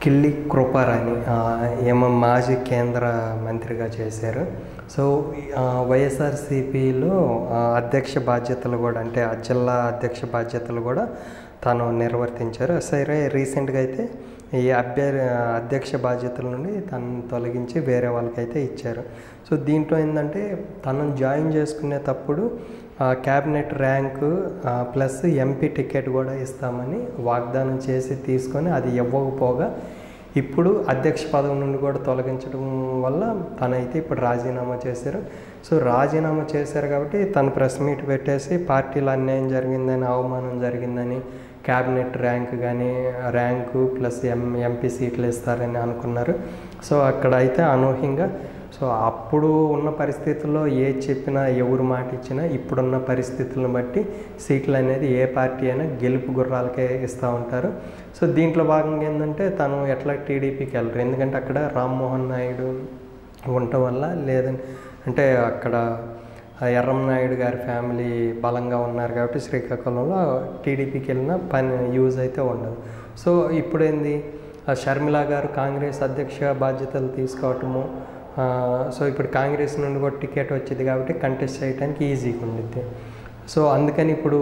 కిల్లి కృపారాణి ఏమో మాజీ కేంద్ర మంత్రిగా చేశారు. సో వైఎస్ఆర్సీపీలో అధ్యక్ష బాధ్యతలు కూడా, అంటే ఆ జిల్లా అధ్యక్ష బాధ్యతలు కూడా తను నిర్వర్తించారు. సరే, రీసెంట్గా అయితే ఈ అధ్యక్ష బాధ్యతల నుండి తను తొలగించి వేరే వాళ్ళకైతే ఇచ్చారు. సో దీంట్లో ఏంటంటే తనను జాయిన్ చేసుకునేటప్పుడు cabinet rank plus MP ticket కూడా ఇస్తామని వాగ్దానం చేసి తీసుకొని అది ఇవ్వకపోగా ఇప్పుడు అధ్యక్ష పదవి నుండి కూడా తొలగించడం వల్ల తనైతే ఇప్పుడు రాజీనామా చేశారు. సో రాజీనామా చేశారు కాబట్టి తను ప్రెస్ మీట్ పెట్టేసి పార్టీలో అన్యాయం జరిగిందని, అవమానం జరిగిందని, క్యాబినెట్ ర్యాంకు ప్లస్ ఎంపీ సీట్లు ఇస్తారని అనుకున్నారు. సో అక్కడ అయితే అనూహ్యంగా, సో అప్పుడు ఉన్న పరిస్థితుల్లో ఏది చెప్పినా, ఎవరు మాట ఇచ్చినా ఇప్పుడున్న పరిస్థితులను బట్టి సీట్లు అనేది ఏ పార్టీ అయినా గెలుపు గుర్రాలకే ఇస్తూ ఉంటారు. సో దీంట్లో భాగంగా ఏంటంటే తను ఎట్లా టీడీపీకి వెళ్ళరు, ఎందుకంటే అక్కడ రామ్మోహన్ నాయుడు ఉండటం వల్ల, లేదని అంటే అక్కడ ఎర్రంనాయుడు గారి ఫ్యామిలీ బలంగా ఉన్నారు కాబట్టి శ్రీకాకుళంలో టీడీపీకి వెళ్ళిన యూజ్ అయితే ఉండదు. సో ఇప్పుడేంది, షర్మిల గారు కాంగ్రెస్ అధ్యక్ష బాధ్యతలు తీసుకోవటము, సో ఇప్పుడు కాంగ్రెస్ నుండి కూడా టికెట్ వచ్చింది కాబట్టి కంటెస్ట్ చేయడానికి ఈజీగా ఉండిద్ది. సో అందుకని ఇప్పుడు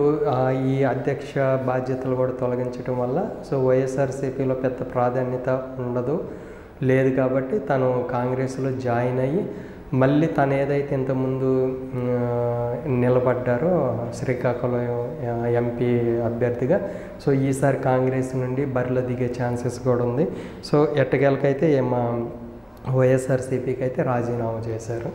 ఈ అధ్యక్ష బాధ్యతలు కూడా తొలగించడం వల్ల సో వైఎస్ఆర్సీపీలో పెద్ద ప్రాధాన్యత లేదు కాబట్టి తను కాంగ్రెస్లో జాయిన్ అయ్యి మళ్ళీ తను ఏదైతే ఇంతకుముందు నిలబడ్డారో శ్రీకాకుళం ఎంపీ అభ్యర్థిగా, సో ఈసారి కాంగ్రెస్ నుండి బరిలో దిగే ఛాన్సెస్ కూడా ఉంది. సో ఎట్టకేలకైతే మా వైఎస్ఆర్సీపీకి అయితే రాజీనామా చేశారు.